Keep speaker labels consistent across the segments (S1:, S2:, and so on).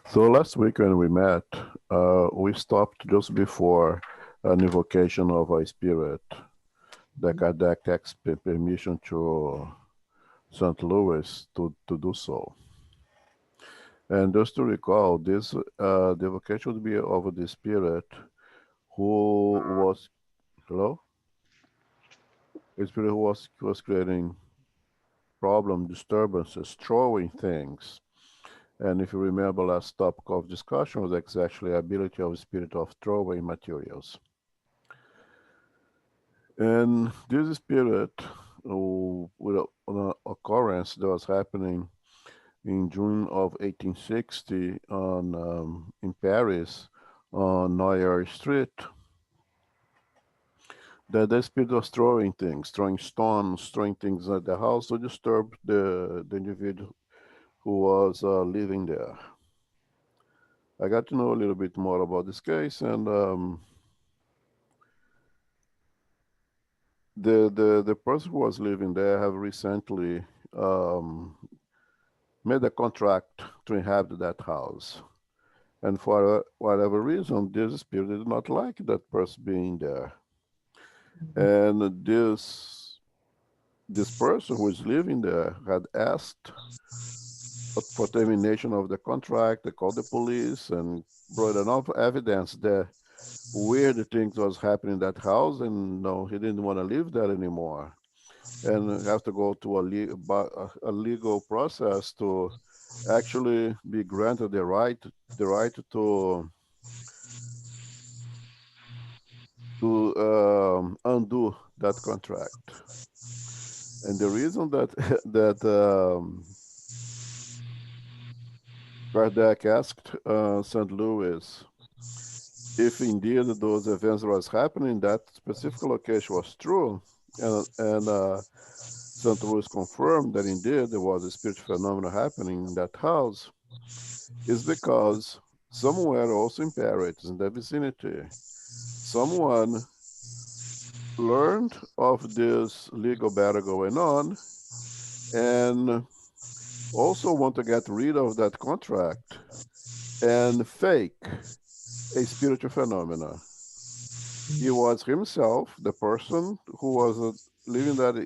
S1: So last week when we met, we stopped just before an invocation of a spirit. The Kardec asked permission to St. Louis to do so. And just to recall, this the invocation would be of the spirit who was, hello? A spirit who was creating problem, disturbances, throwing things. And if you remember, last topic of discussion was exactly ability of spirit of throwing materials. And this spirit, with an occurrence that was happening in June of 1860 in Paris on Neuer Street, that the spirit was throwing things, throwing stones, throwing things at the house to disturb the individual who was living there. I got to know a little bit more about this case, and the person who was living there have recently um, made a contract to inhabit that house. And for whatever reason, this spirit did not like that person being there. And this person who is living there had asked for termination of the contract. They called the police and brought enough evidence that weird things was happening in that house, and no, he didn't want to live there anymore, and have to go to a legal process to actually be granted the right to undo that contract. And the reason that that Kardec asked St. Louis if indeed those events was happening, that specific location was true, and St. Louis confirmed that indeed there was a spiritual phenomenon happening in that house, is because somewhere also in Paris, in the vicinity, someone learned of this legal battle going on and also want to get rid of that contract and fake a spiritual phenomena. He was himself the person who was living that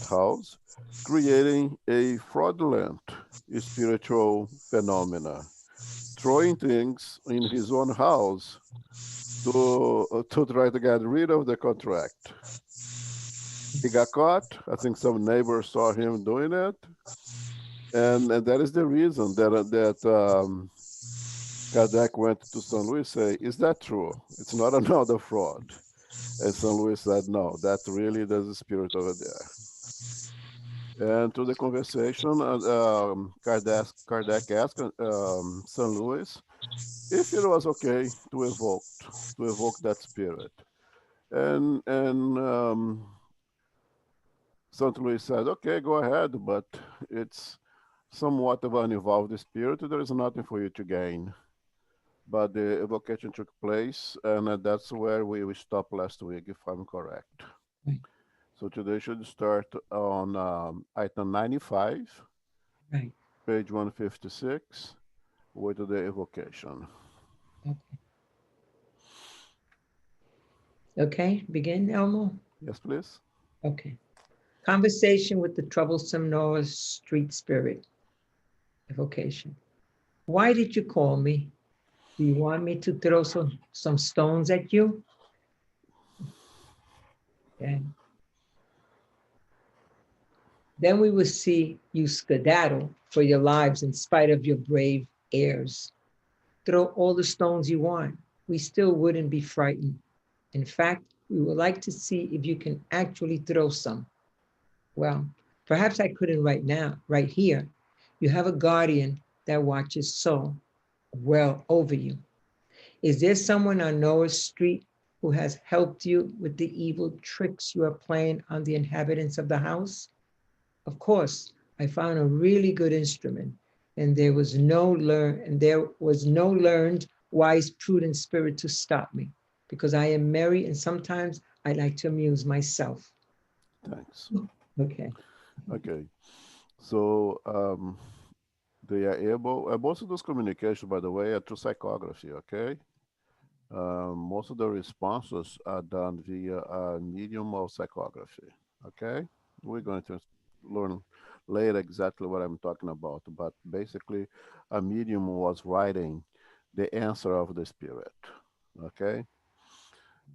S1: house, creating a fraudulent spiritual phenomena, throwing things in his own house to try to get rid of the contract. He got caught. I think some neighbors saw him doing it, and that is the reason that Kardec went to St. Louis and say, "Is that true? It's not another fraud." And St. Louis said, "No, that really there's a spirit over there." And to the conversation, Kardec asked St. Louis if it was okay to evoke that spirit, and St. Louis said, "Okay, go ahead, but it's somewhat of an involved spirit. There is nothing for you to gain." But the evocation took place, and that's where we stopped last week, if I'm correct.
S2: Right,
S1: So today should start on item 95,
S2: right.
S1: page 156, with the evocation.
S2: Okay. Okay, begin, Elmo.
S1: Yes, please.
S2: Okay. Conversation with the troublesome Noah Street spirit. Evocation. Why did you call me? Do you want me to throw some stones at you? Okay. Then we will see you skedaddle for your lives in spite of your brave airs. Throw all the stones you want. We still wouldn't be frightened. In fact, we would like to see if you can actually throw some. Well, perhaps I couldn't right now, right here. You have a guardian that watches so well over you. Is there someone on Noah's street who has helped you with the evil tricks you are playing on the inhabitants of the house? Of course, I found a really good instrument, and there was no learned, wise, prudent spirit to stop me, because I am merry and sometimes I like to amuse myself.
S1: Thanks.
S2: Okay.
S1: Okay. So They are able, most of those communications, by the way, are through psychography, okay? Most of the responses are done via a medium of psychography, okay? We're going to learn later exactly what I'm talking about, but basically, a medium was writing the answer of the spirit, okay?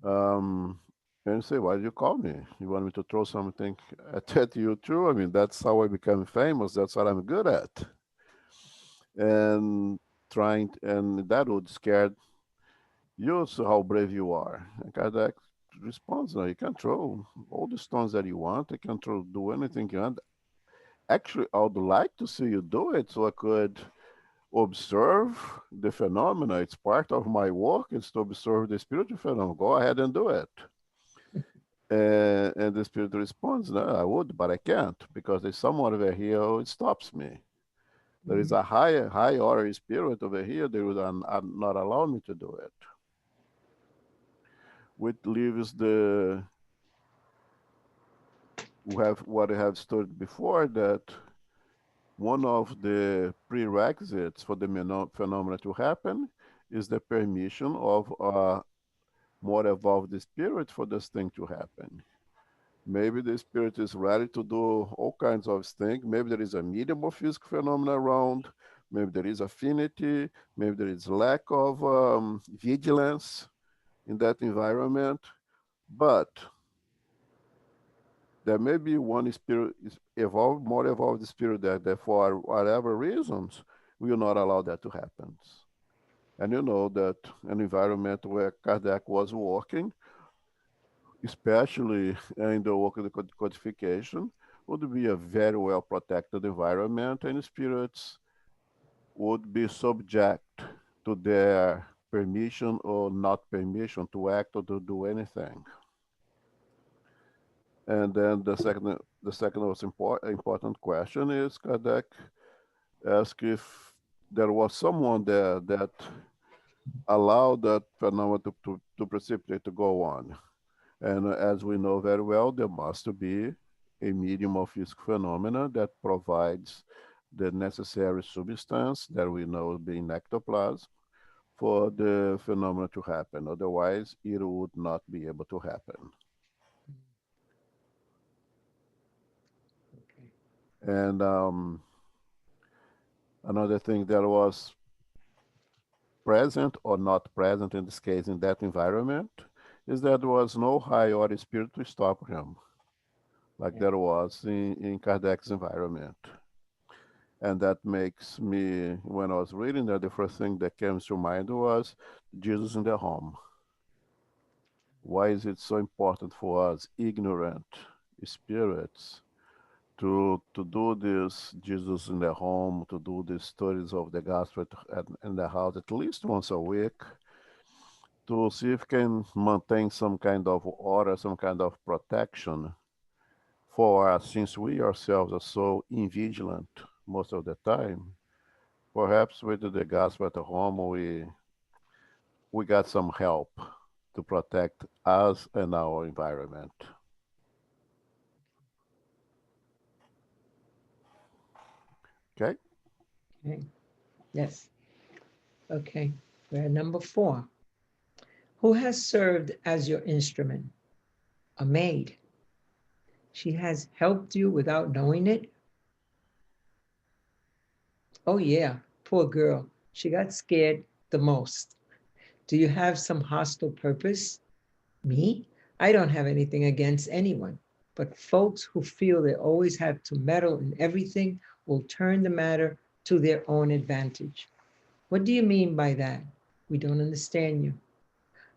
S1: Um, and you say, why did you call me? You want me to throw something at you too? I mean, that's how I become famous. That's what I'm good at. And and that would scare you, so how brave you are. And Kardec responds, no, you can throw all the stones that you want. You can throw, do anything you want. Actually, I would like to see you do it so I could observe the phenomena. It's part of my work. It's to observe the spiritual phenomena. Go ahead and do it. And the spirit responds, no, I would, but I can't because there's someone over here who stops me. There is
S2: Mhm.
S1: a high order spirit over here. They would not allow me to do it. Which leaves the we have what I have studied before, that one of the prerequisites for the phenomena to happen is the permission of a more evolved spirit for this thing to happen. Maybe the spirit is ready to do all kinds of things. Maybe there is a medium of physical phenomena around. Maybe there is affinity. Maybe there is lack of vigilance in that environment. But there may be one spirit is evolved, more evolved spirit that for whatever reasons will not allow that to happen. And you know that an environment where Kardec was working, especially in the work of the codification, would be a very well protected environment, and spirits would be subject to their permission or not permission to act or to do anything. And then the second most important question is Kardec asked if there was someone there that allowed that phenomena to precipitate, to go on. And as we know very well, there must be a medium of physical phenomena that provides the necessary substance that we know being ectoplasm for the phenomena to happen. Otherwise, it would not be able to happen.
S2: Okay.
S1: And another thing that was present or not present in this case in that environment is that there was no high order spirit to stop him, like
S2: Okay.
S1: there was in Kardec's environment. And that makes me, when I was reading that, the first thing that came to mind was Jesus in the home. Why is it so important for us ignorant spirits to do this Jesus in the home, to do these stories of the gospel in the house at least once a week, to see if we can maintain some kind of order, some kind of protection for us, since we ourselves are so invigilant most of the time. Perhaps with the gospel at home, we got some help to protect us and our environment. Okay?
S2: Okay. Yes. Okay. We're at number 4. Who has served as your instrument? A maid. She has helped you without knowing it? Oh, yeah. Poor girl. She got scared the most. Do you have some hostile purpose? Me? I don't have anything against anyone. But folks who feel they always have to meddle in everything will turn the matter to their own advantage. What do you mean by that? We don't understand you.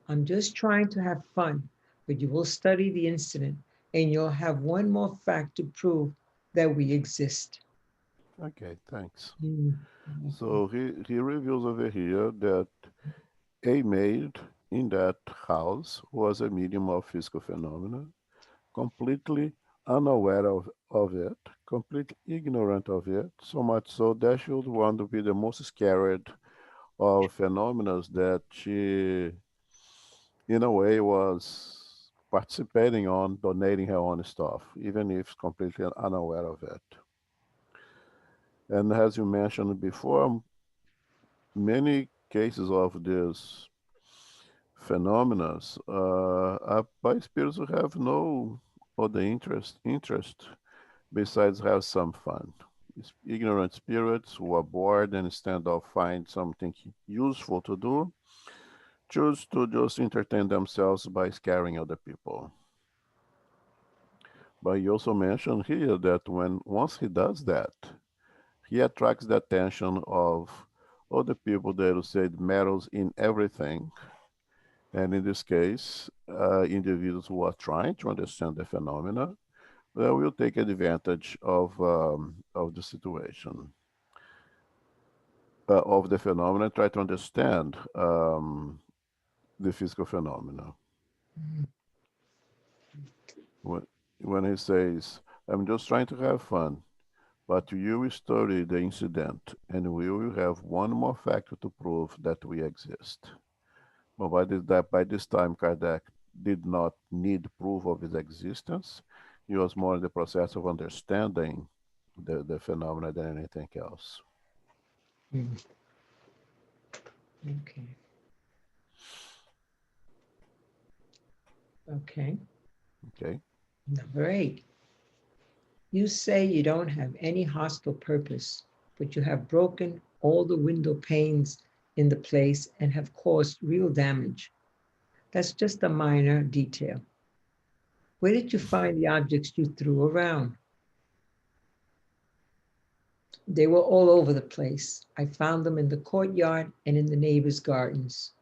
S2: I'm just trying to have fun, but you will study the incident and you'll have one more fact to prove that we exist.
S1: Okay, thanks.
S2: Mm.
S1: So he reveals over here that a maid in that house was a medium of physical phenomena, completely unaware of it, completely ignorant of it, so much so that she would want to be the most scared of phenomena that she, in a way, was participating on, donating her own stuff, even if completely unaware of it. And as you mentioned before, many cases of these phenomena are by spirits who have no other interest besides have some fun. It's ignorant spirits who are bored and instead of find something useful to do, choose to just entertain themselves by scaring other people. But he also mentioned here that when once he does that, he attracts the attention of other people that will say meddles in everything. And in this case, individuals who are trying to understand the phenomena will take advantage of the situation, of the phenomena, try to understand the physical phenomena. When, when he says, I'm just trying to have fun, but you will study the incident and we will have one more factor to prove that we exist. But by this time, Kardec did not need proof of his existence. He was more in the process of understanding the phenomena than anything else.
S2: Mm, okay. Okay.
S1: Okay.
S2: Number 8. You say you don't have any hostile purpose, but you have broken all the window panes in the place and have caused real damage. That's just a minor detail. Where did you find the objects you threw around? They were all over the place. I found them in the courtyard and in the neighbors' gardens.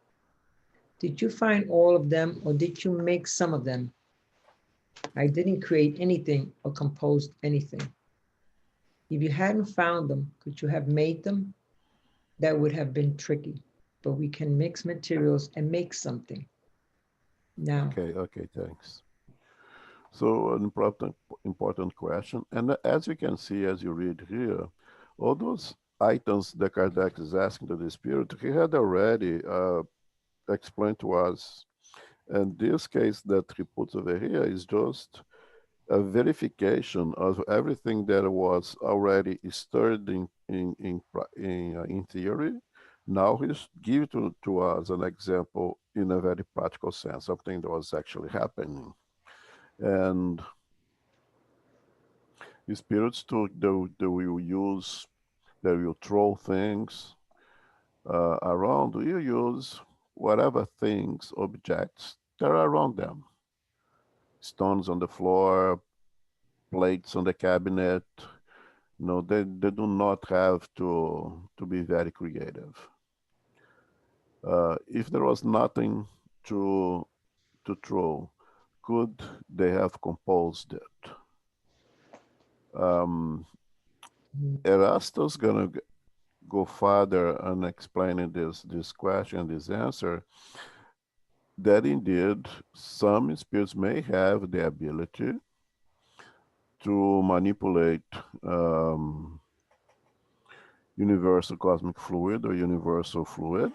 S2: Did you find all of them or did you make some of them? I didn't create anything or compose anything. If you hadn't found them, could you have made them? That would have been tricky, but we can mix materials and make something. Now,
S1: Okay, thanks. So an important question. And as you can see, as you read here, all those items that Kardec is asking to the spirit, he had already explained to us. And this case that he puts over here is just a verification of everything that was already stirred in theory. Now he's giving to us an example in a very practical sense, something that was actually happening. And the spirits too, they will use, they will throw things around. You use whatever things, objects that are around them. Stones on the floor, plates on the cabinet. No, they do not have to be very creative. If there was nothing to to throw, could they have composed it? Um, Erastus gonna go further and explaining this question, this answer, that indeed some spirits may have the ability to manipulate um, universal cosmic fluid or universal fluid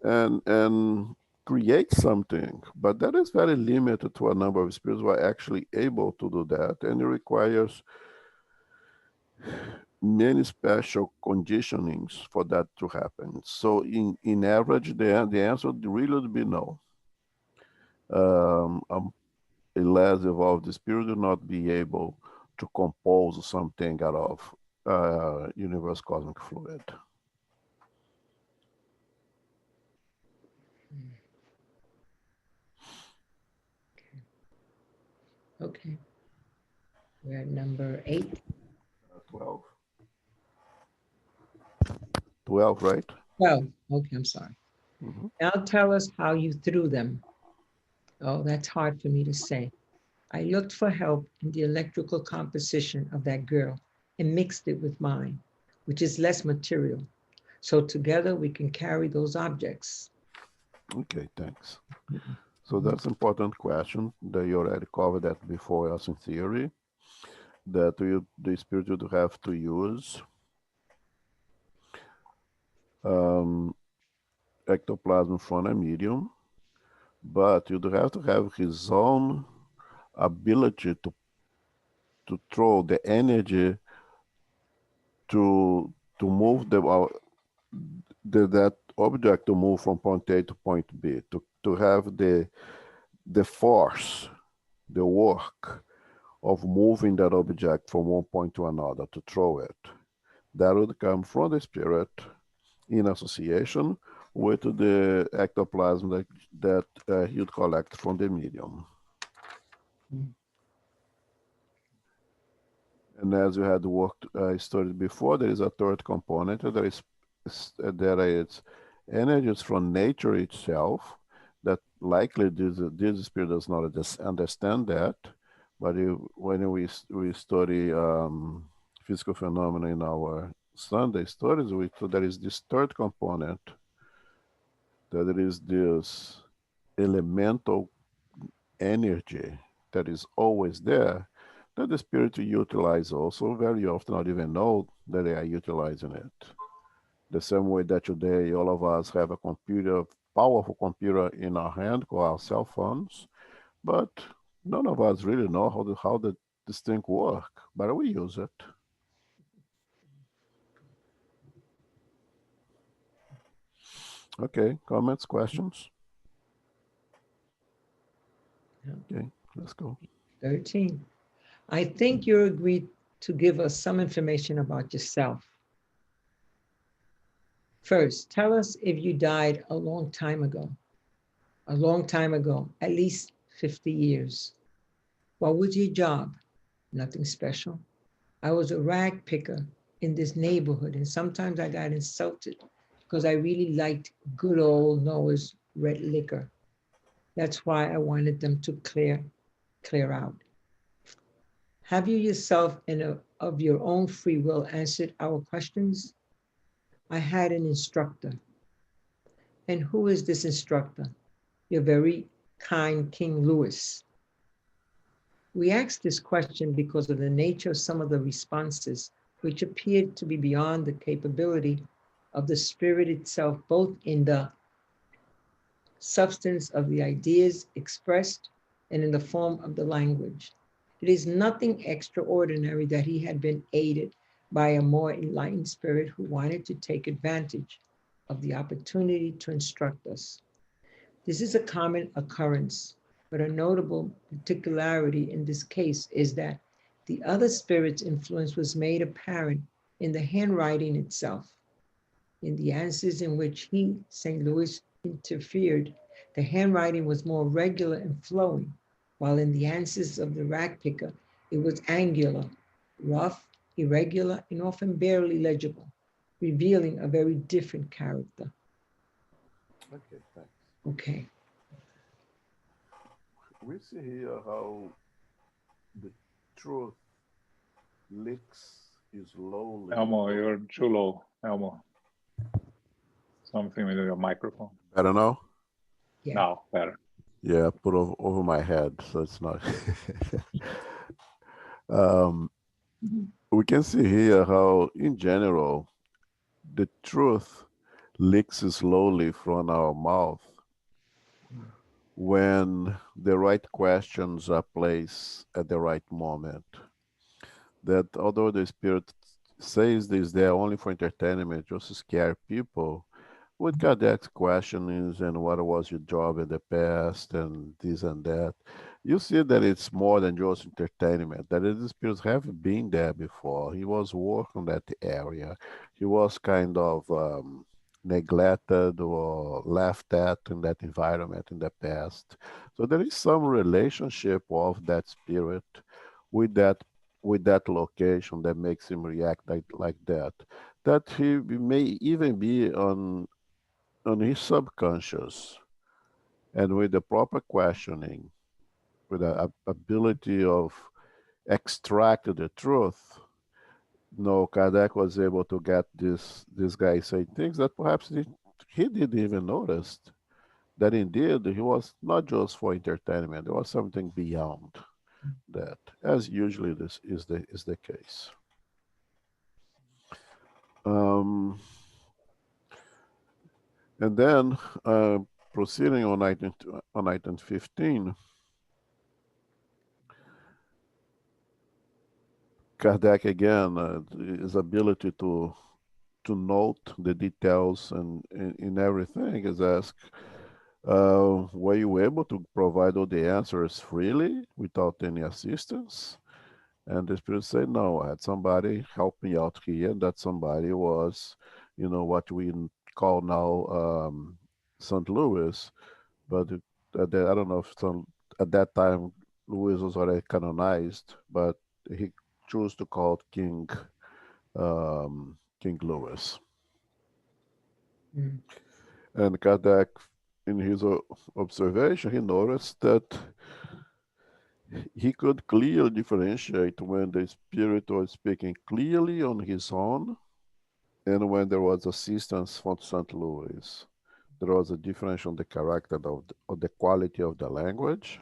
S1: and create something. But that is very limited to a number of spirits who are actually able to do that, and it requires many special conditionings for that to happen. So in average, the answer really would be no. A less evolved spirit will not be able to compose something out of universe cosmic fluid.
S2: okay, we're at number 8.
S1: 12. 12, right?
S2: Well, okay, I'm sorry.
S1: Mm-hmm.
S2: Now tell us how you threw them. Oh, that's hard for me to say. I looked for help in the electrical composition of that girl and mixed it with mine, which is less material. So together we can carry those objects.
S1: Okay, thanks. So
S2: Mhm.
S1: that's an important question that you already covered that before us in theory, that the spirit would have to use um, ectoplasm from a medium, but you'd have to have his own ability to throw the energy to move that object to move from point A to point B, to have the force, the work of moving that object from one point to another to throw it. That would come from the spirit in association with the ectoplasm that you'd collect from the medium.
S2: Mm.
S1: And as you had worked studied before, there is a third component that is energies from nature itself. That likely this spirit does not understand that, but when we study physical phenomena in our Sunday studies, there is this third component, that there is this elemental energy that is always there, that the spirit utilize also very often not even know that they are utilizing it. The same way that today all of us have a computer, powerful computer in our hand called our cell phones, but none of us really know how this thing work, but we use it. Okay, comments, questions? Okay, let's go.
S2: 13. I think you agreed to give us some information about yourself. First, tell us if you died a long time ago. A long time ago, at least 50 years. What was your job? Nothing special. I was a rag picker in this neighborhood, and sometimes I got insulted because I really liked good old Noah's red liquor. That's why I wanted them to clear out. Have you yourself of your own free will answered our questions? I had an instructor. And who is this instructor? Your very kind King Louis. We asked this question because of the nature of some of the responses, which appeared to be beyond the capability of the spirit itself, both in the substance of the ideas expressed and in the form of the language. It is nothing extraordinary that he had been aided by a more enlightened spirit who wanted to take advantage of the opportunity to instruct us. This is a common occurrence, but a notable particularity in this case is that the other spirit's influence was made apparent in the handwriting itself. In the answers in which he, St. Louis, interfered, the handwriting was more regular and flowing, while in the answers of the rag picker, it was angular, rough, irregular, and often barely legible, revealing a very different character.
S1: Okay, thanks.
S2: Okay.
S1: We see here how the truth leaks slowly.
S3: Elmo, you're too low. Elmo, something with your microphone.
S1: Better now?
S2: Yeah.
S3: Now, better.
S1: Yeah, I put over my head, so it's not. um, we can see here how, in general, the truth leaks slowly from our mouth when the right questions are placed at the right moment. That although the spirit says this, they're only for entertainment, just to scare people, with Kardec's questionings and what was your job in the past and this and that, you see that it's more than just entertainment, that the spirits have been there before. He was working that area. He was kind of neglected or laughed at in that environment in the past. So there is some relationship of that spirit with that with that location that makes him react like that. That he may even be on his subconscious, and with the proper questioning, with the ability of extract the truth, no, Kardec was able to get this guy saying things that perhaps he didn't even notice. That indeed he was not just for entertainment; there was something beyond that, as usually this is the case. Um, and then proceeding on item 15. Kardec again, his ability to note the details and in everything is asked, were you able to provide all the answers freely without any assistance? And the Spirit said, no, I had somebody help me out here. And that somebody was, what we call now St. Louis. But I don't know if at that time Louis was already canonized, but he chose to call it King Louis.
S2: Mm.
S1: And Kardec, in his observation, he noticed that he could clearly differentiate when the Spirit was speaking clearly on his own and when there was assistance from St. Louis. There was a difference on the character of the quality of the language.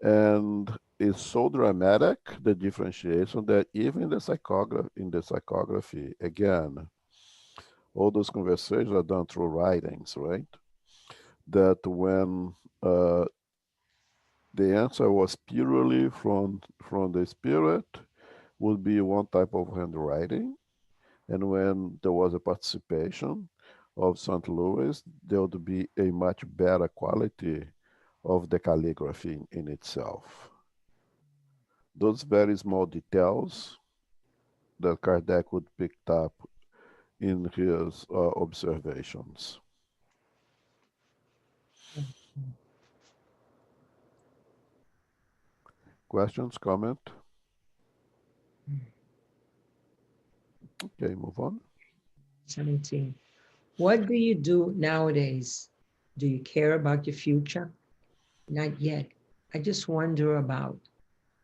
S1: And it's so dramatic, the differentiation, that even in the psychography, again, all those conversations are done through writings, right? That when uh, the answer was purely from the Spirit, would be one type of handwriting. And when there was a participation of St. Louis, there would be a much better quality of the calligraphy in itself. Those very small details that Kardec would pick up in his observations. Questions, comment? Okay, move on.
S2: 17. What do you do nowadays? Do you care about your future? Not yet. I just wonder about.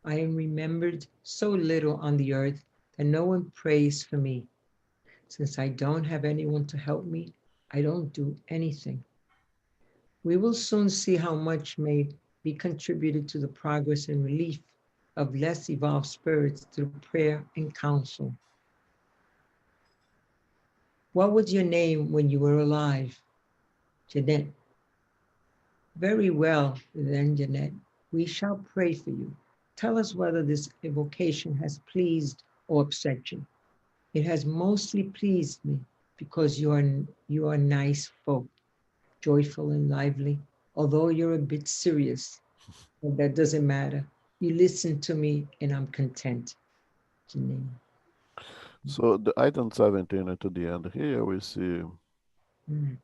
S2: I am remembered so little on the earth that no one prays for me. Since I don't have anyone to help me, I don't do anything. We will soon see how much may be contributed to the progress and relief of less evolved spirits through prayer and counsel. What was your name when you were alive? Jeanette. Very well, then, Jeanette. We shall pray for you. Tell us whether this evocation has pleased or upset you. It has mostly pleased me because you are nice folk, joyful and lively, although you're a bit serious. But that doesn't matter. You listen to me and I'm content. Janine.
S1: So the item 17 and to the end here, we see
S2: Mm,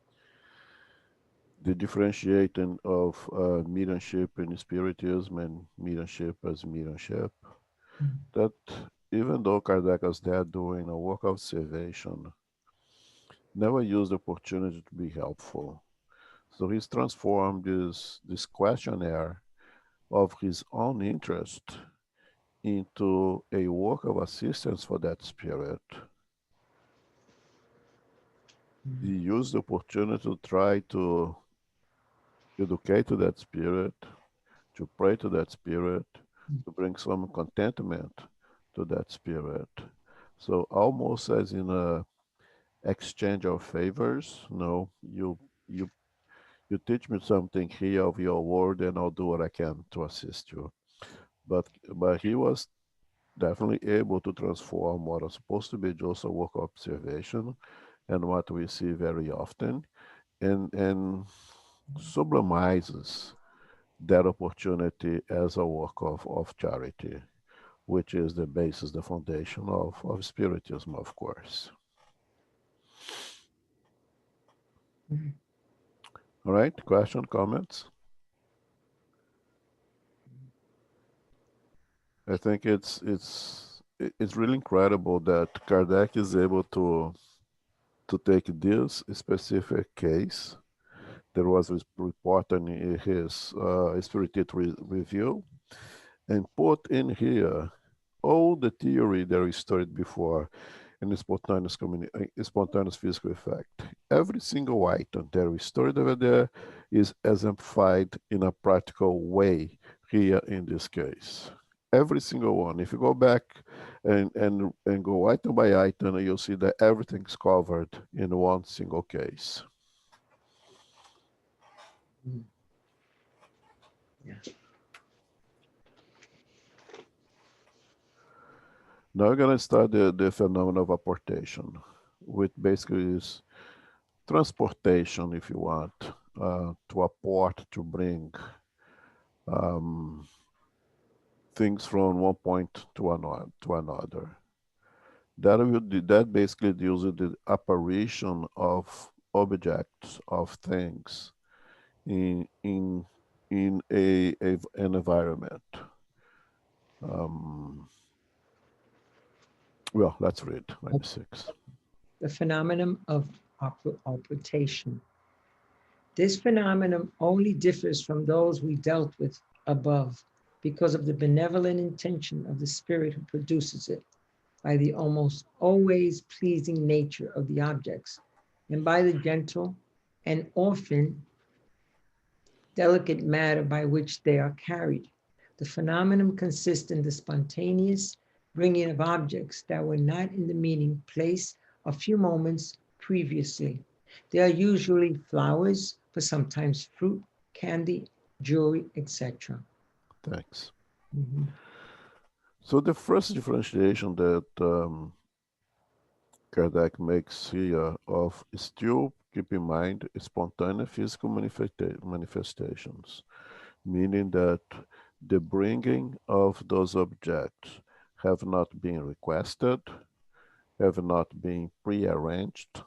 S1: the differentiating of mediumship in spiritism and mediumship as mediumship.
S2: mm,
S1: That even though Kardec was there doing a work of observation, never used the opportunity to be helpful. So he's transformed this questionnaire of his own interest into a work of assistance for that spirit. He
S2: mm,
S1: used the opportunity to try to educate to that spirit, to pray to that spirit,
S2: mm,
S1: to bring some contentment to that spirit. So almost as in a exchange of favors, no, you teach me something here of your word and I'll do what I can to assist you. But he was definitely able to transform what was supposed to be just a work of observation and what we see very often and sublimizes that opportunity as a work of charity, which is the basis, the foundation of Spiritism, of course.
S2: mm.
S1: All right, question, comments? I think it's really incredible that Kardec is able to take this specific case that was reported in his Spirited Review and put in here all the theory that we studied before in the spontaneous physical effect. Every single item that we studied over there is exemplified in a practical way here in this case. Every single one. If you go back and go item by item, you'll see that everything's covered in one single case.
S2: Mm. Yeah.
S1: Now we're going to start the phenomenon of apportation, which basically is transportation, if you want, to apport, to bring um, things from one point to another. That basically deals with the apparition of objects, of things in an environment. Um, well, let's read 96.
S2: The phenomenon of apportation. This phenomenon only differs from those we dealt with above because of the benevolent intention of the spirit who produces it, by the almost always pleasing nature of the objects, and by the gentle and often delicate matter by which they are carried. The phenomenon consists in the spontaneous bringing of objects that were not in the meeting place a few moments previously. They are usually flowers, but sometimes fruit, candy, jewelry, etc.
S1: Thanks.
S2: Mhm.
S1: So the first differentiation that Kardec makes here of still keep in mind spontaneous physical manifestations, meaning that the bringing of those objects have not been requested, have not been prearranged.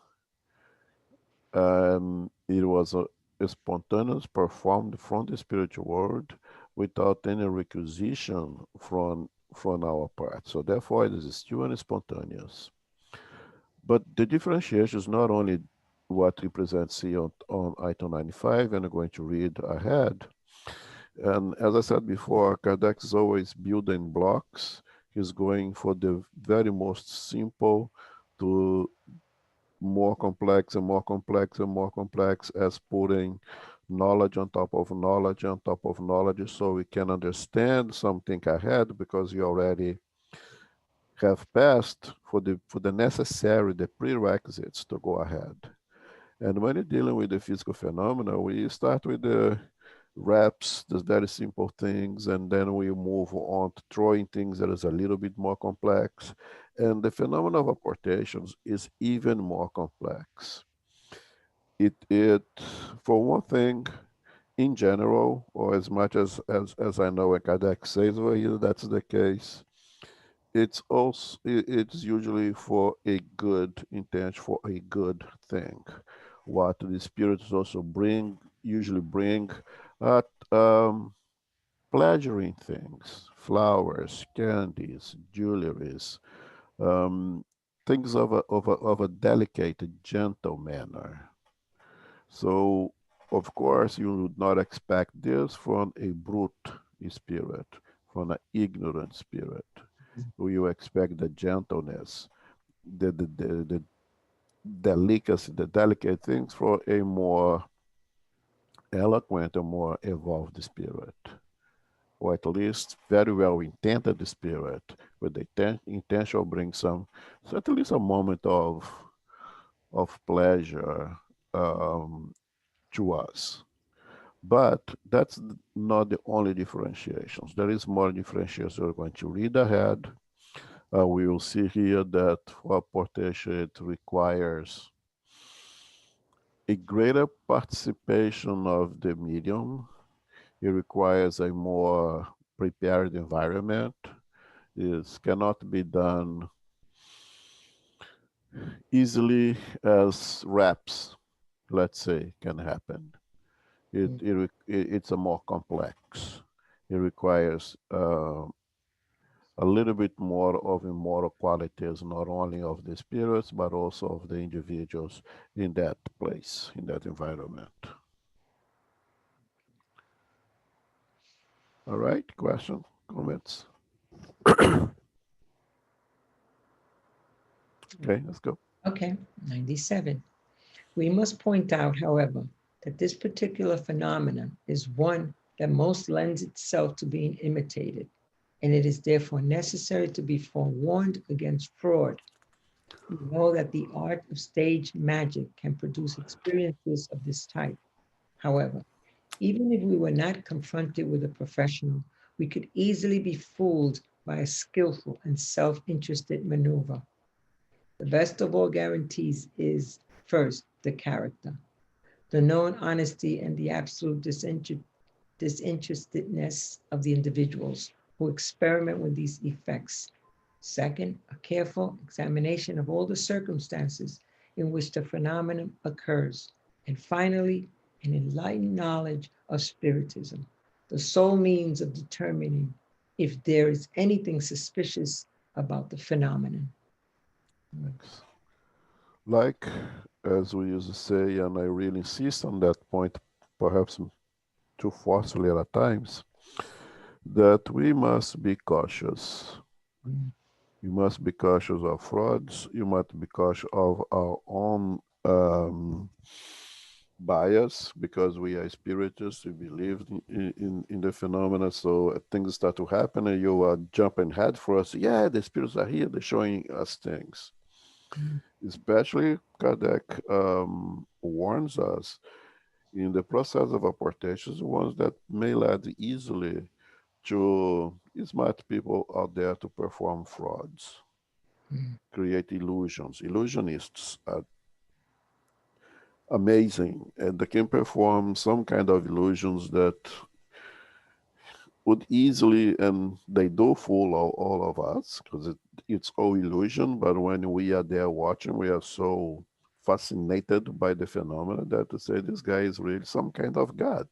S1: It was a spontaneous performed from the spiritual world without any requisition from our part. So therefore, it is still and spontaneous. But the differentiation is not only what he presents here on item 95, and I'm going to read ahead. And as I said before, Kardec is always building blocks. He's going for the very most simple to more complex and more complex and more complex, as putting knowledge on top of knowledge on top of knowledge, so we can understand something ahead because you already have passed for the necessary, the prerequisites to go ahead. And when you're dealing with the physical phenomena, we start with the reps, the very simple things, and then we move on to throwing things that is a little bit more complex. And the phenomenon of apportations is even more complex. It for one thing, in general, or as much as I know and Kardec says over here, that's the case. It's usually for a good intent, for a good thing. What the spirits also usually bring at pleasuring things, flowers, candies, jewelries, um, things of a delicate, gentle manner. So, of course, you would not expect this from a brute spirit, from an ignorant spirit. You expect the gentleness, the delicacy, the delicate things for a more eloquent and more evolved spirit, or at least very well intended spirit, with the intention of bring so at least a moment of pleasure um, to us. But that's not the only differentiations. There is more differentiations. We're going to read ahead. We will see here that for apportation, it requires a greater participation of the medium. It requires a more prepared environment. It cannot be done easily as reps, let's say, can happen. It's a more complex. It requires a little bit more of immoral qualities, not only of the spirits, but also of the individuals in that place, in that environment. All right, question, comments? Okay, let's go.
S2: Okay, 97. We must point out, however, that this particular phenomenon is one that most lends itself to being imitated, and it is therefore necessary to be forewarned against fraud. We know that the art of stage magic can produce experiences of this type. However, even if we were not confronted with a professional, we could easily be fooled by a skillful and self-interested maneuver. The best of all guarantees is, first, the character, the known honesty and the absolute disinterestedness of the individuals who experiment with these effects. Second, a careful examination of all the circumstances in which the phenomenon occurs. And finally, an enlightened knowledge of Spiritism, the sole means of determining if there is anything suspicious about the phenomenon.
S1: Thanks. Like, as we used to say, and I really insist on that point, perhaps too forcefully at times, that we must be cautious.
S2: Mm.
S1: You must be cautious of frauds. You must be cautious of our own bias because we are spiritualists. We believe in the phenomena. So things start to happen and you are jumping head first. Yeah, the spirits are here. They're showing us things.
S2: Mm.
S1: Especially Kardec warns us in the process of apportations, ones that may lead easily to smart people out there to perform frauds,
S2: Mm.
S1: create illusions. Illusionists are amazing and they can perform some kind of illusions that would easily, and they do fool all of us because it's all illusion, but when we are there watching, we are so fascinated by the phenomena that to say this guy is really some kind of god.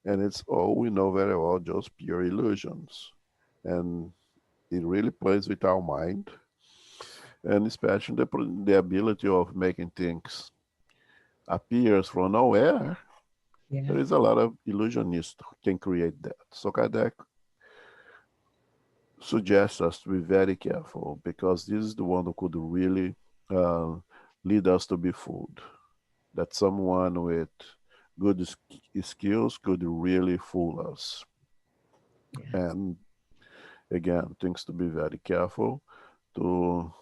S1: And it's all we know very well, just pure illusions. And it really plays with our mind, and especially the ability of making things appears from nowhere.
S2: Yeah.
S1: There is a lot of illusionists who can create that. So Kardec suggests us to be very careful because this is the one who could really uh, lead us to be fooled. That someone with good skills could really fool us.
S2: Yeah.
S1: And again, things to be very careful, to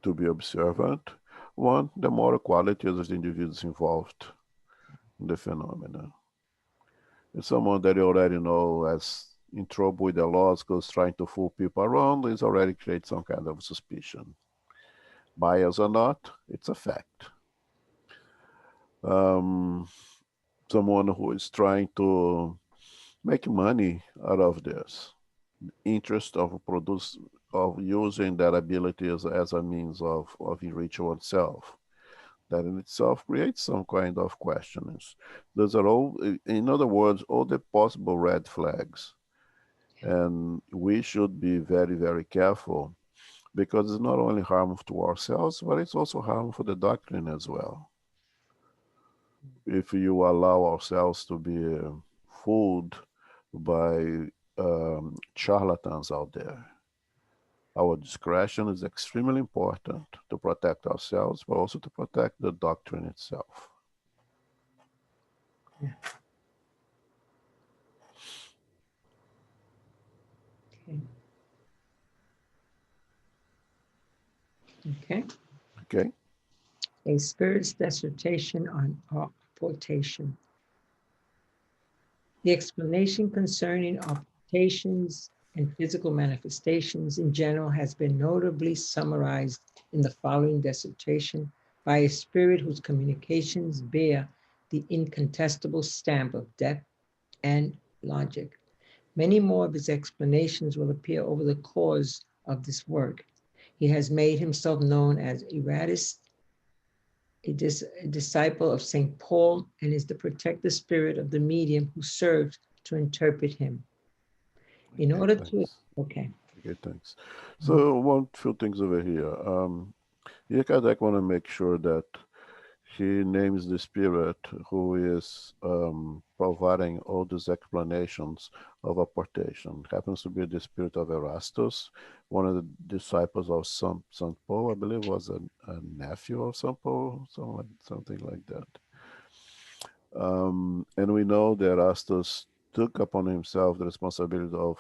S1: to be observant. One, the moral qualities of the individuals involved in the phenomena. If someone that you already know has in trouble with the laws because trying to fool people around is already create some kind of suspicion. Bias or not, it's a fact. Um, Someone who is trying to make money out of this, interest of produce of using that ability as a means of enriching oneself. That in itself creates some kind of questions. Those are all, in other words, all the possible red flags. And we should be very, very careful because it's not only harmful to ourselves, but it's also harmful for the doctrine as well. If you allow ourselves to be fooled by charlatans out there, our discretion is extremely important to protect ourselves, but also to protect the doctrine itself.
S2: Yeah. Okay. Okay.
S1: Okay?
S2: A spirit's dissertation on apportation. The explanation concerning apportations and physical manifestations in general has been notably summarized in the following dissertation by a spirit whose communications bear the incontestable stamp of depth and logic. Many more of his explanations will appear over the course of this work. He has made himself known as Eratus, a disciple of St. Paul, and is the protective spirit of the medium who served to interpret him. In
S1: Okay,
S2: order to,
S1: thanks.
S2: okay.
S1: Okay, thanks.
S2: Mhm.
S1: So one few things over here. Here Kardec want to make sure that he names the spirit who is providing all these explanations of apportation. Happens to be the spirit of Erastus, one of the disciples of St. Paul, I believe was a nephew of St. Paul, something like that. And we know that Erastus took upon himself the responsibility of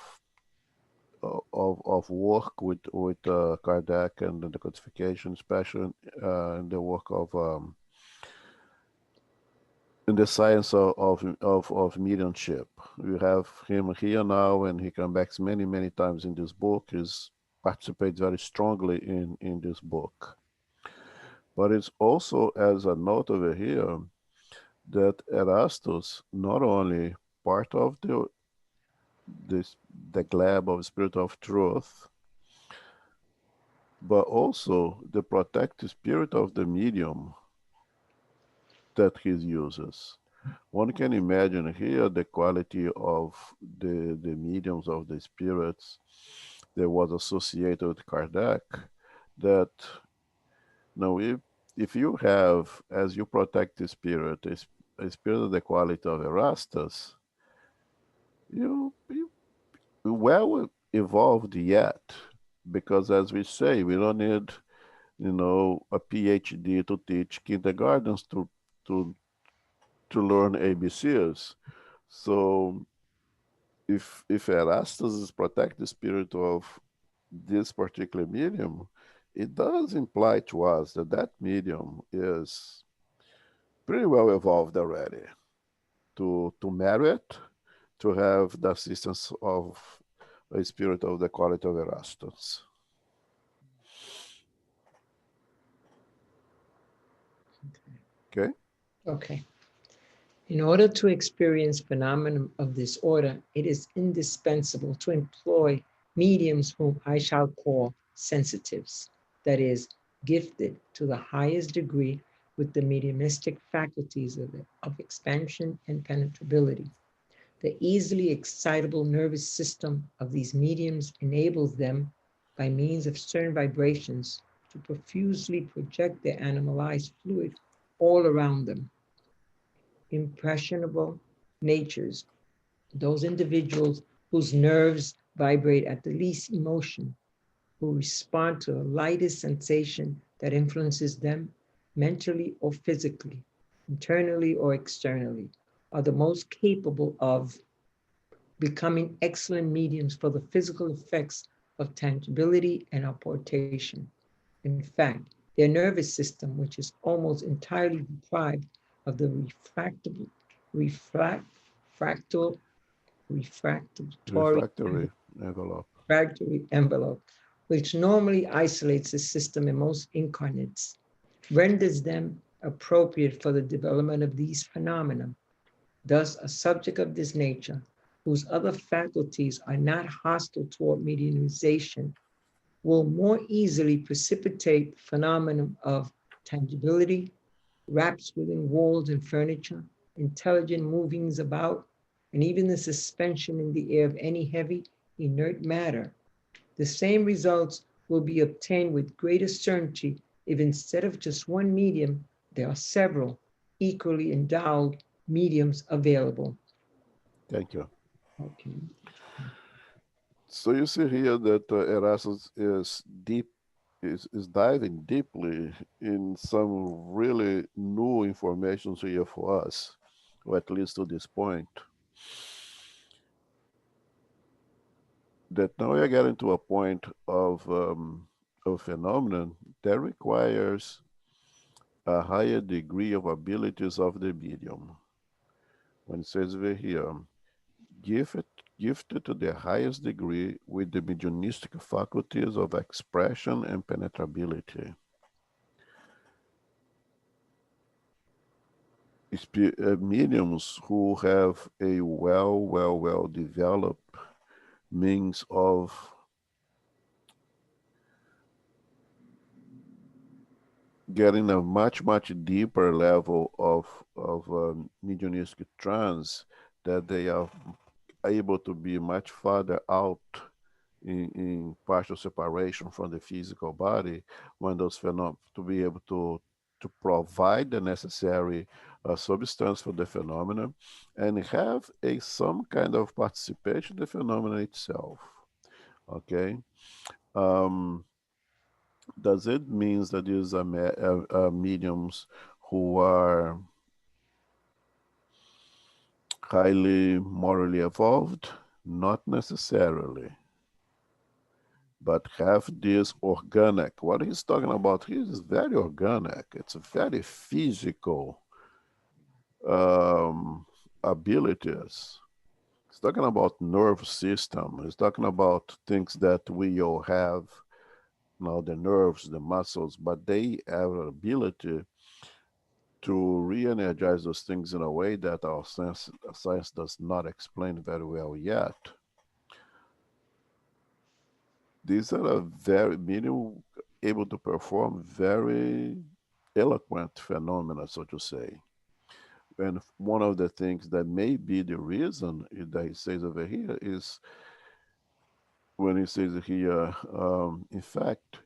S1: work with Kardec and the codification, especially in the work of in the science of mediumship. We have him here now, and he comes back many, many times in this book. He's participates very strongly in this book. But it's also as a note over here that Erastus not only part of this the glab of spirit of truth, but also the protective spirit of the medium that he uses. One can imagine here the quality of the mediums of the spirits that was associated with Kardec, that now if you have, as you protect the spirit, a spirit of the quality of Erastus, you well evolved yet, because as we say, we don't need a PhD to teach kindergartens to to learn ABCs. So if Erastus protect the spirit of this particular medium, it does imply to us that that medium is pretty well evolved already to merit to have the assistance of a spirit of the quality of Erastus. Okay?
S2: Okay. In order to experience phenomena of this order, it is indispensable to employ mediums whom I shall call sensitives, that is, gifted to the highest degree with the mediumistic faculties of expansion and penetrability. The easily excitable nervous system of these mediums enables them, by means of certain vibrations, to profusely project their animalized fluid all around them. Impressionable natures, those individuals whose nerves vibrate at the least emotion, who respond to the lightest sensation that influences them mentally or physically, internally or externally, are the most capable of becoming excellent mediums for the physical effects of tangibility and apportation. In fact, their nervous system, which is almost entirely deprived of the refract, fractal, refractory
S1: Refractory envelope.
S2: refractory envelope, which normally isolates the system in most incarnates, renders them appropriate for the development of these phenomena. Thus, a subject of this nature, whose other faculties are not hostile toward mediumization, will more easily precipitate the phenomenon of tangibility, raps within walls and furniture, intelligent movings about, and even the suspension in the air of any heavy, inert matter. The same results will be obtained with greater certainty if instead of just one medium, there are several equally endowed mediums available.
S1: Thank you.
S2: Okay.
S1: So you see here that Erasmus is is diving deeply in some really new information here for us, or at least to this point. That now we are getting to a point of phenomenon that requires a higher degree of abilities of the medium. When it says over here, gifted, gifted to the highest degree with the mediumistic faculties of expression and penetrability. Mediums who have a well developed means of getting a much deeper level of mediumistic trance, that they are able to be much farther out in partial separation from the physical body, when those phenomena, to be able to provide the necessary substance for the phenomena and have some kind of participation in the phenomena itself. Okay. Um, does it mean that these are mediums who are highly morally evolved? Not necessarily, but have this organic. What he's talking about here is very organic. It's very physical um, abilities. He's talking about nerve system. He's talking about things that we all have, the nerves, the muscles, but they have an ability to re-energize those things in a way that our science does not explain very well yet. These are a very medium able to perform very eloquent phenomena, so to say. And one of the things that may be the reason that he says over here is when he says here, in fact,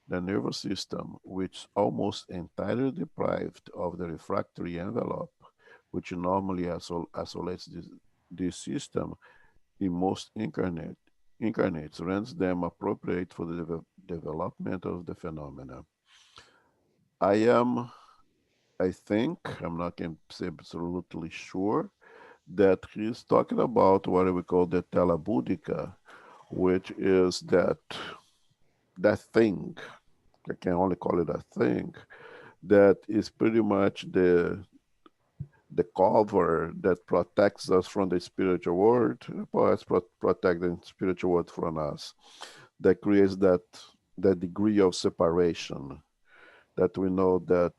S1: the nervous system, which almost entirely deprived of the refractory envelope, which normally isolates this system in most incarnates, rends them appropriate for the development of the phenomena. I am, I think, I'm not going to say absolutely sure, that he's talking about what we call the tela boudica, which is that thing, I can only call it a thing, that is pretty much the cover that protects us from the spiritual world, perhaps protect the spiritual world from us, that creates that degree of separation, that we know that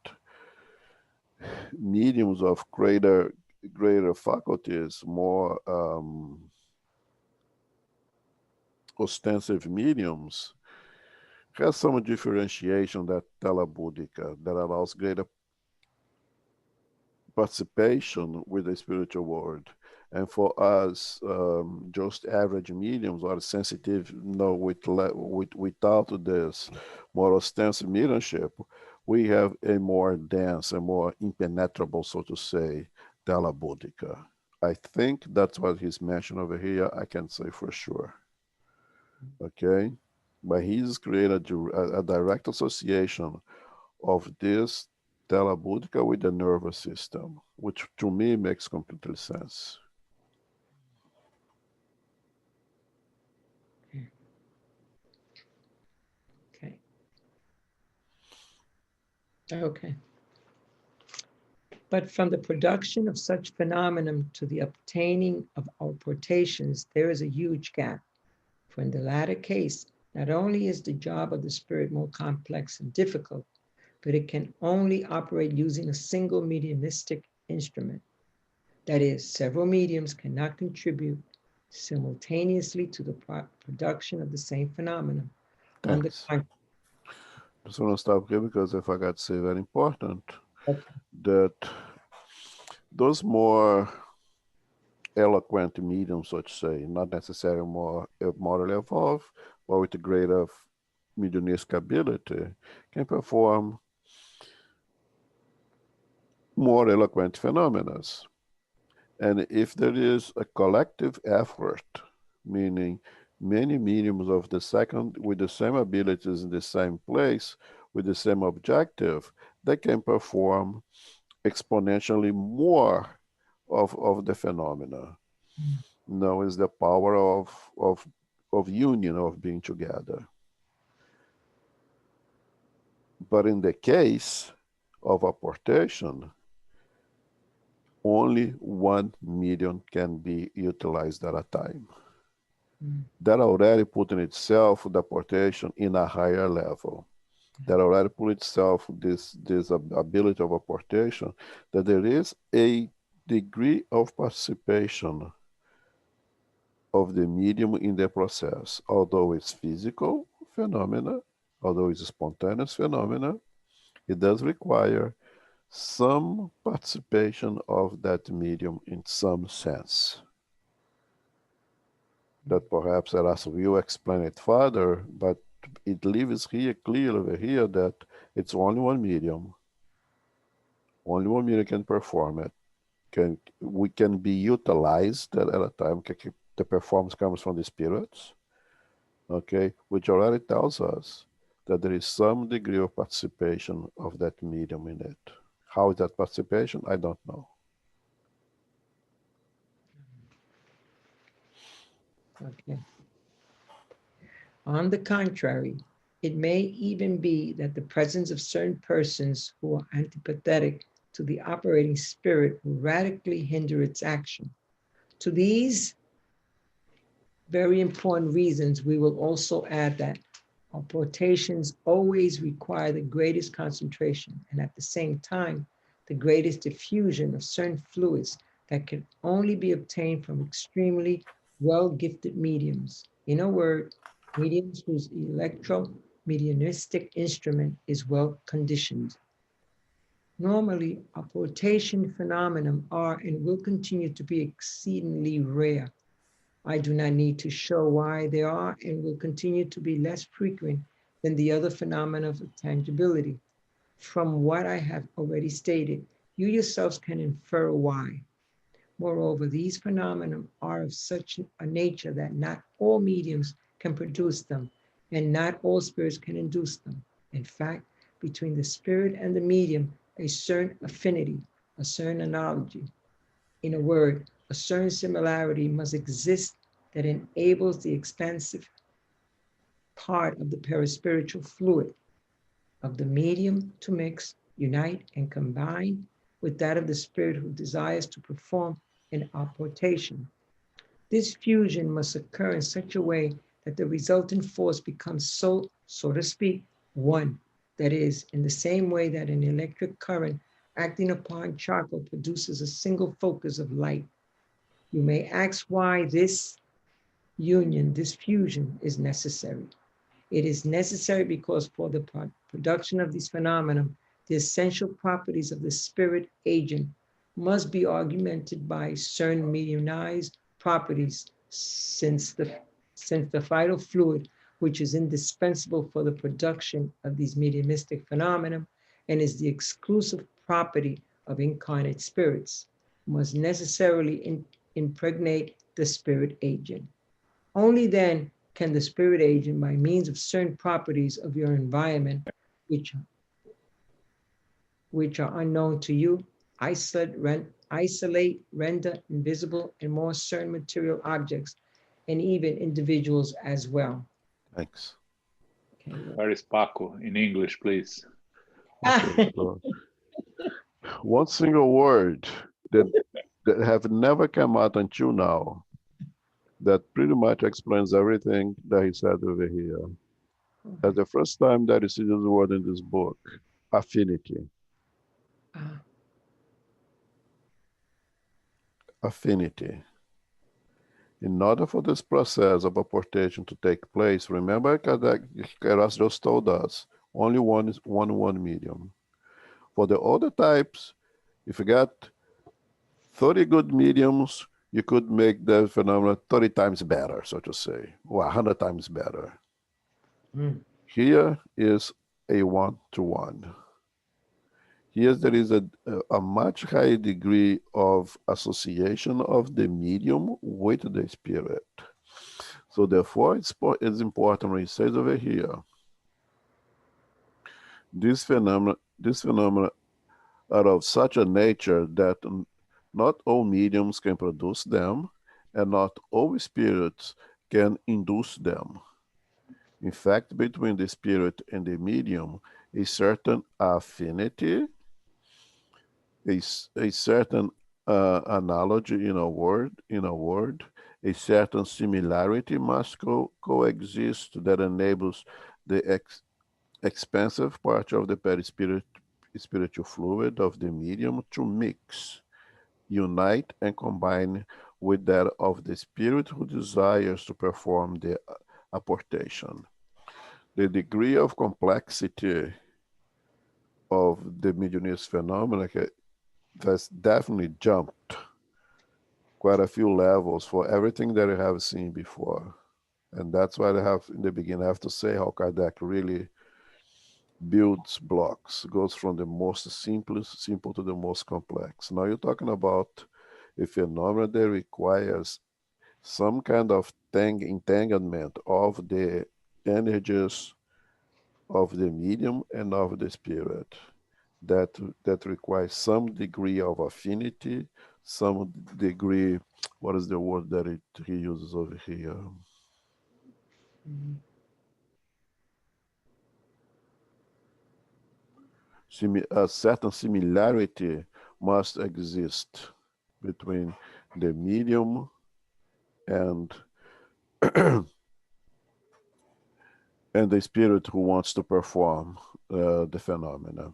S1: mediums of greater faculties, more ostensive mediums, has some differentiation that tela boudica that allows greater participation with the spiritual world. And for us, just average mediums or sensitive, without this more ostensive mediumship, we have a more dense, a more impenetrable, so to say, tela boudica. I think that's what he's mentioned over here. I can't say for sure. Okay, but he's created a direct association of this tela boudica with the nervous system, which to me makes completely sense.
S2: Okay. Okay. But from the production of such phenomenon to the obtaining of apportations, there is a huge gap. For in the latter case, not only is the job of the spirit more complex and difficult, but it can only operate using a single mediumistic instrument. That is, several mediums cannot contribute simultaneously to the production of the same phenomenon. On the
S1: Thanks.
S2: contrary,
S1: Just want to stop here because I forgot to say very important
S2: okay.
S1: that those more eloquent mediums, so to say, not necessarily more morally evolved, but with a greater mediumistic ability, can perform more eloquent phenomena. And if there is a collective effort, meaning many mediums of the second with the same abilities in the same place, with the same objective, they can perform exponentially more of the phenomena. Now is the power of union, of being together. But in the case of apportation, only 1 million can be utilized at a time. That already put in itself the apportation in a higher level. That already put itself this ability of apportation, that there is a degree of participation of the medium in the process, although it's physical phenomena, although it's spontaneous phenomena, it does require some participation of that medium in some sense. That perhaps Erasmus will explain it further, but it leaves here clear over here that it's only one medium. Only one medium can perform it. We can be utilized at a time. The performance comes from the spirits, okay, which already tells us that there is some degree of participation of that medium in it. How is that participation? I don't know.
S2: Okay. On the contrary, it may even be that the presence of certain persons who are antipathetic to the operating spirit will radically hinder its action. To these very important reasons, we will also add that apportations always require the greatest concentration and at the same time, the greatest diffusion of certain fluids that can only be obtained from extremely well-gifted mediums. In a word, mediums whose electro-mediumistic instrument is well conditioned. Normally, apportation phenomena are and will continue to be exceedingly rare. I do not need to show why they are and will continue to be less frequent than the other phenomena of tangibility. From what I have already stated, you yourselves can infer why. Moreover, these phenomena are of such a nature that not all mediums can produce them, and not all spirits can induce them. In fact, between the spirit and the medium, a certain affinity, a certain analogy, in a word, a certain similarity must exist that enables the expansive part of the perispiritual fluid of the medium to mix, unite, and combine with that of the spirit who desires to perform an apportation. This fusion must occur in such a way that the resultant force becomes so to speak, one. That is, in the same way that an electric current acting upon charcoal produces a single focus of light. You may ask why this union, this fusion is necessary. It is necessary because for the production of these phenomena, the essential properties of the spirit agent must be augmented by certain mediumized properties since the vital fluid, which is indispensable for the production of these mediumistic phenomena and is the exclusive property of incarnate spirits, must necessarily impregnate the spirit agent. Only then can the spirit agent, by means of certain properties of your environment, which, which are unknown to you, isolate, render invisible, and more certain material objects, and even individuals as well.
S1: Thanks.
S2: Okay.
S3: Where is Paco in English, please?
S1: Okay, so one single word that have never come out until now that pretty much explains everything that he said over here. That's the first time that you see this word in this book, affinity. Affinity. In order for this process of apportation to take place, remember that Keras just told us, only one medium. For the other types, if you got 30 good mediums, you could make the phenomena 30 times better, so to say, or 100 times better. Here is a one-to-one. Here there is a much higher degree of association of the medium with the spirit. So therefore, it's important when it says over here, these phenomena are of such a nature that not all mediums can produce them, and not all spirits can induce them. In fact, between the spirit and the medium, a certain affinity, a certain analogy in a word, a certain similarity must coexist that enables the expansive part of the spiritual fluid of the medium to mix, unite, and combine with that of the spirit who desires to perform the apportation. The degree of complexity of the mediumist phenomena has definitely jumped quite a few levels for everything that I have seen before. And that's why I have, in the beginning, I have to say how Kardec really builds blocks, goes from the most simple to the most complex. Now you're talking about a phenomenon that requires some kind of entanglement of the energies of the medium and of the spirit that requires some degree of affinity, some degree, what is the word that he uses over here? a certain similarity must exist between the medium and and the spirit who wants to perform the phenomena.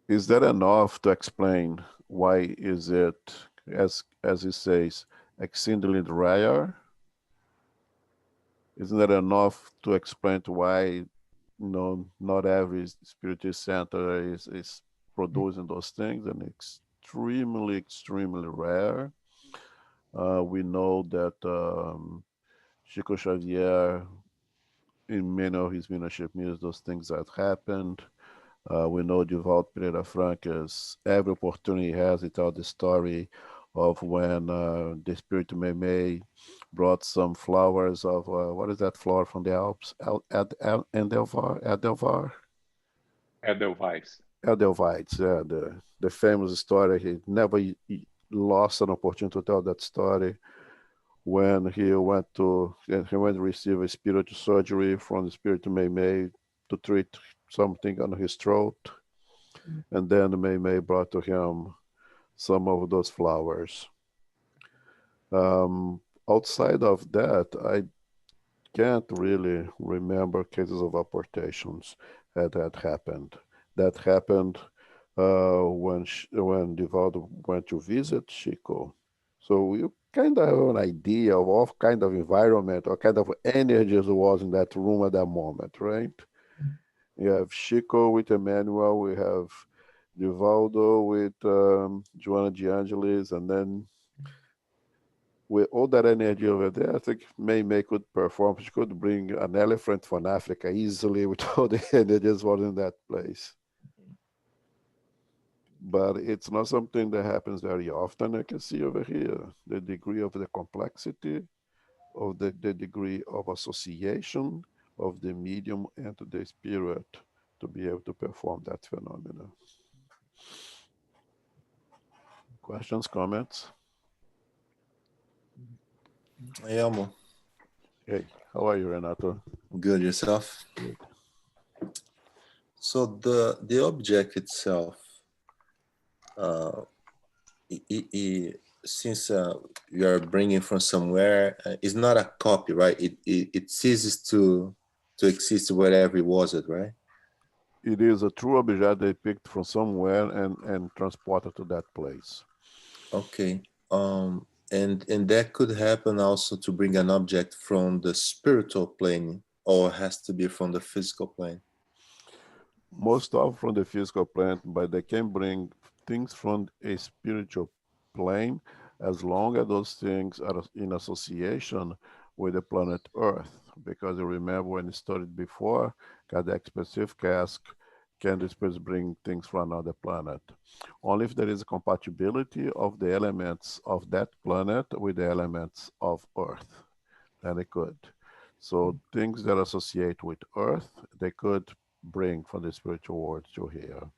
S1: Is that enough to explain why is it, as he says, exceedingly rare? Isn't that enough to explain to why not every spiritual center is producing those things, and extremely rare? We know that Chico Xavier, in many of his mentorship meetings, those things have happened. We know Divaldo Pereira Franca's every opportunity he has, he tells the story of when the spirit Mei brought some flowers of, what is that flower from the Alps?
S3: Edelweiss.
S1: Edelweiss, yeah, the famous story. He never lost an opportunity to tell that story when he went to receive a spiritual surgery from the spirit Mei to treat something on his throat. And then Mei brought to him some of those flowers. Outside of that, I can't really remember cases of apportations that had happened. That happened when Divaldo went to visit Chico. So you kind of have an idea of what kind of environment or kind of energies was in that room at that moment, right? You have Chico with Emmanuel, we have Divaldo with Joanna de Angelis, and then with all that energy over there, I think May could perform. She could bring an elephant from Africa easily with all the energies was in that place. But it's not something that happens very often. I can see over here the degree of the complexity, of the degree of association of the medium and the spirit to be able to perform that phenomenon. Questions, comments?
S4: Hey, Elmo.
S1: Hey, how are you, Renato?
S4: Good, yourself?
S1: Good.
S4: So the object itself, since you are bringing from somewhere, it's not a copy, right? It ceases to exist wherever it was, right?
S1: It is a true object they picked from somewhere and transported to that place.
S4: Okay. And that could happen also to bring an object from the spiritual plane, or has to be from the physical plane.
S1: Most of from the physical plane, but they can bring things from a spiritual plane as long as those things are in association with the planet Earth. Because you remember when you studied before, Kardec specific asked, can the spirits bring things from another planet? Only if there is a compatibility of the elements of that planet with the elements of Earth, then they could. So things that associate with Earth, they could bring from the spiritual world to here.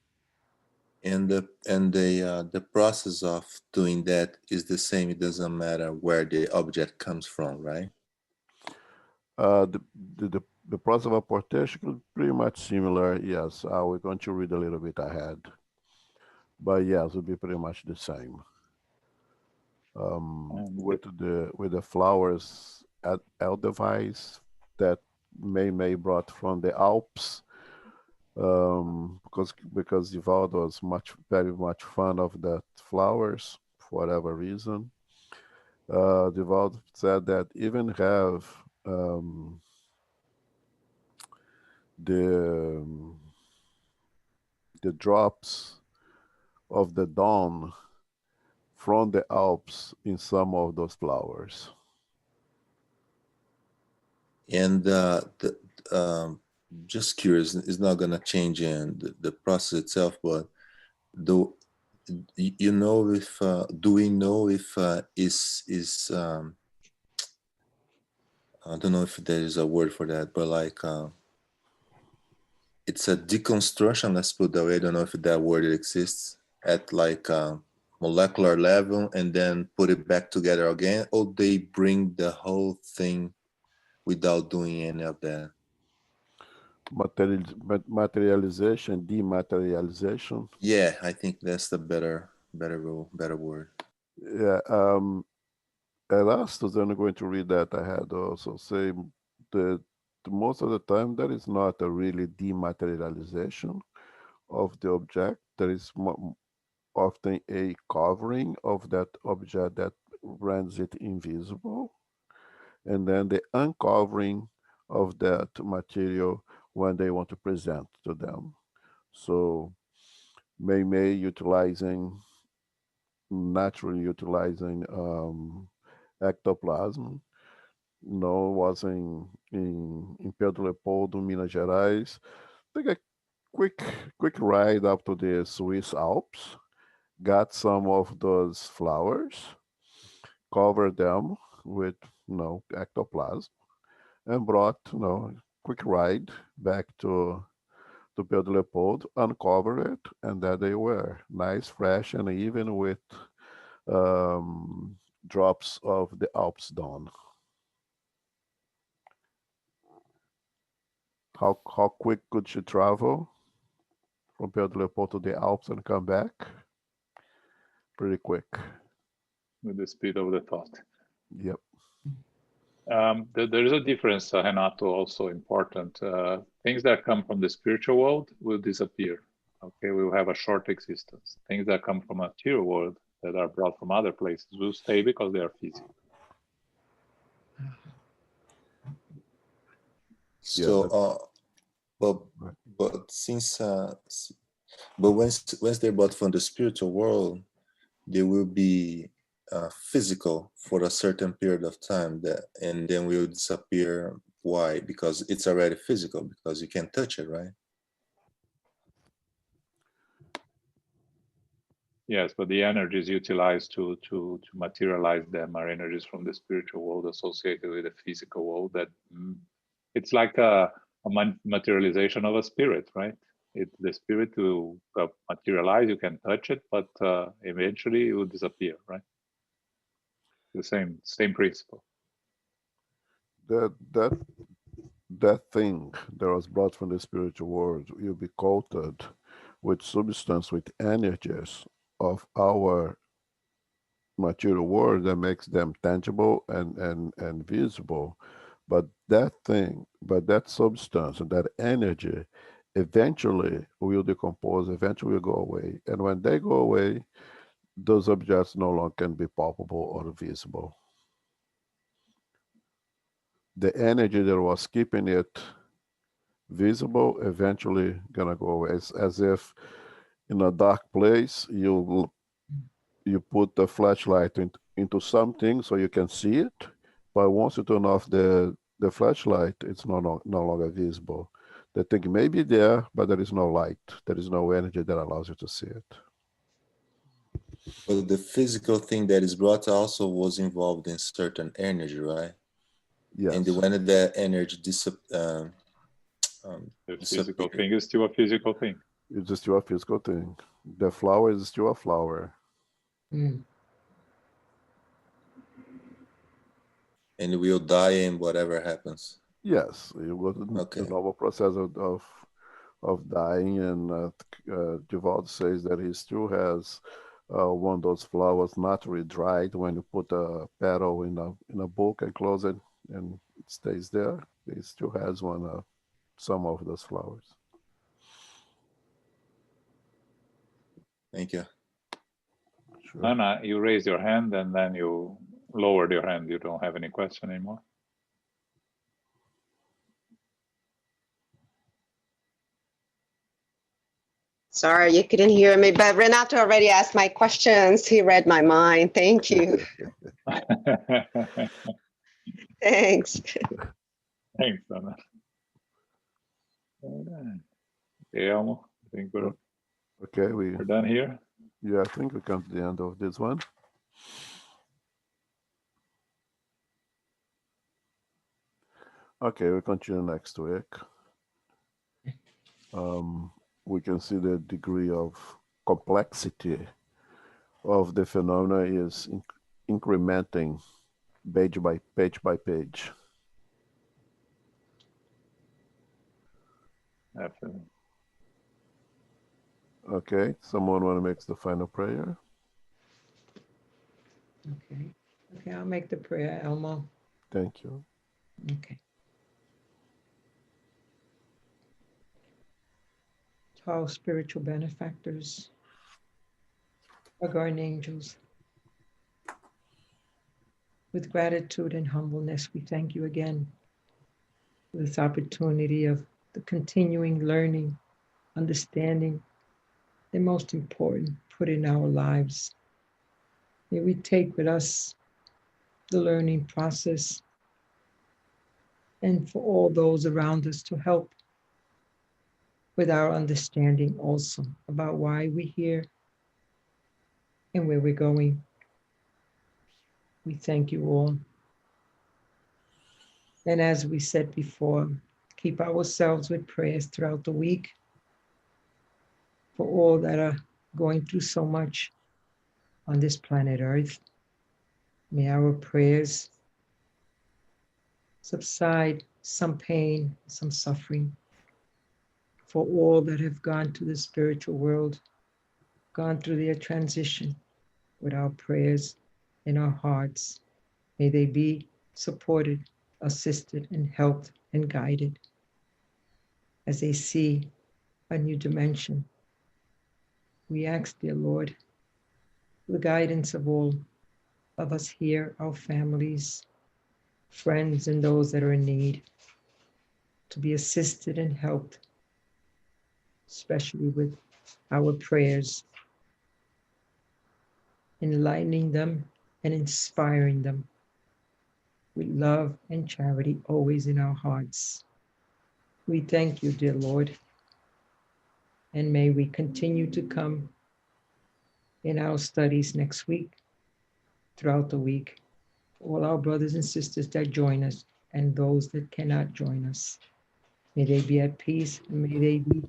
S4: And the process of doing that is the same. It doesn't matter where the object comes from, right?
S1: The process of apportation is pretty much similar. Yes, we're going to read a little bit ahead, but yes, it will be pretty much the same. With the flowers at Edelweiss that May brought from the Alps, because Divaldo was very much fond of that flowers for whatever reason. Divaldo said that even have the drops of the dawn from the Alps in some of those flowers.
S4: And just curious, it's not going to change in the process itself, but do you know if do we know if is I don't know if there is a word for that, but like it's a deconstruction, let's put that way. I don't know if that word exists at like molecular level and then put it back together again, or they bring the whole thing without doing any of that.
S1: Materialization, dematerialization.
S4: Yeah, I think that's the better word.
S1: Yeah. Erastus, I'm going to read that I had also say that most of the time there is not a really dematerialization of the object. There is often a covering of that object that renders it invisible, and then the uncovering of that material when they want to present to them. So may naturally utilizing ectoplasm. Was in Pedro Leopoldo, Minas Gerais. Take a quick quick ride up to the Swiss Alps, got some of those flowers, covered them with ectoplasm, and brought quick ride back to Pedro Leopoldo, uncover it, and there they were, nice, fresh, and even with um, drops of the Alps dawn. How quick could she travel from Pedro Leopoldo to the Alps and come back? Pretty quick.
S3: With the speed of the thought.
S1: Yep.
S3: There is a difference, Renato, also important. Things that come from the spiritual world will disappear. Okay, we will have a short existence. Things that come from a material world that are brought from other places will stay because they are physical.
S4: So, but since but once they're brought from the spiritual world, they will be physical for a certain period of time, and then will disappear. Why? Because it's already physical, because you can touch it, right?
S3: Yes, but the energies utilized to materialize them are energies from the spiritual world associated with the physical world. That it's like a materialization of a spirit, right? The spirit will materialize. You can touch it, but eventually it will disappear, right? The same principle.
S1: That thing that was brought from the spiritual world will be coated with substance, with energies of our material world that makes them tangible and visible. But that substance and that energy eventually will decompose, eventually will go away. And when they go away, those objects no longer can be palpable or visible. The energy that was keeping it visible eventually gonna go away. It's as if in a dark place you put the flashlight into something so you can see it, but once you turn off the flashlight, it's no longer visible. The thing may be there, but there is no light. There is no energy that allows you to see it.
S4: But the physical thing that is brought also was involved in certain energy, right?
S1: Yes.
S4: And when that energy
S3: The physical
S4: disappear,
S3: thing is still a physical thing.
S1: It's still a physical thing. The flower is still a flower.
S2: Mm.
S4: and will die in whatever happens.
S1: Yes, you go to
S4: Okay.
S1: the normal process of dying, and Divaldo says that he still has one of those flowers naturally dried. When you put a petal in a book and close it, and it stays there, he still has some of those flowers.
S4: Thank you.
S1: Sure.
S3: Anna, you raised your hand and then you lowered your hand. You don't have any question anymore.
S5: Sorry, you couldn't hear me, but Renato already asked my questions. He read my mind. Thank you. Thanks.
S3: Thanks, Anna. Okay, Elmo, I think
S1: Okay,
S3: we're done here.
S1: Yeah, I think we come to the end of this one. Okay, we continue next week. We can see the degree of complexity of the phenomena is incrementing page by page.
S3: Definitely.
S1: Okay, someone want to make the final prayer?
S2: Okay. Okay, I'll make the prayer, Elmo.
S1: Thank you.
S2: Okay. To our spiritual benefactors, our guardian angels, with gratitude and humbleness, we thank you again for this opportunity of the continuing learning, understanding, and most important, put in our lives. May we take with us the learning process and for all those around us to help with our understanding also about why we're here and where we're going. We thank you all. And as we said before, keep ourselves with prayers throughout the week for all that are going through so much on this planet Earth. May our prayers subside some pain, some suffering for all that have gone to the spiritual world, gone through their transition with our prayers in our hearts. May they be supported, assisted, and helped and guided as they see a new dimension. We ask, dear Lord, the guidance of all of us here, our families, friends, and those that are in need, to be assisted and helped, especially with our prayers, enlightening them and inspiring them with love and charity always in our hearts. We thank you, dear Lord, and may we continue to come in our studies next week, throughout the week, for all our brothers and sisters that join us and those that cannot join us. May they be at peace and may they be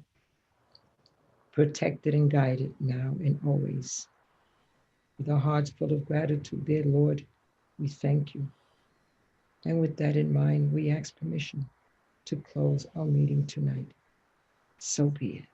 S2: protected and guided now and always. With our hearts full of gratitude, dear Lord, we thank you. And with that in mind, we ask permission to close our meeting tonight. So be it.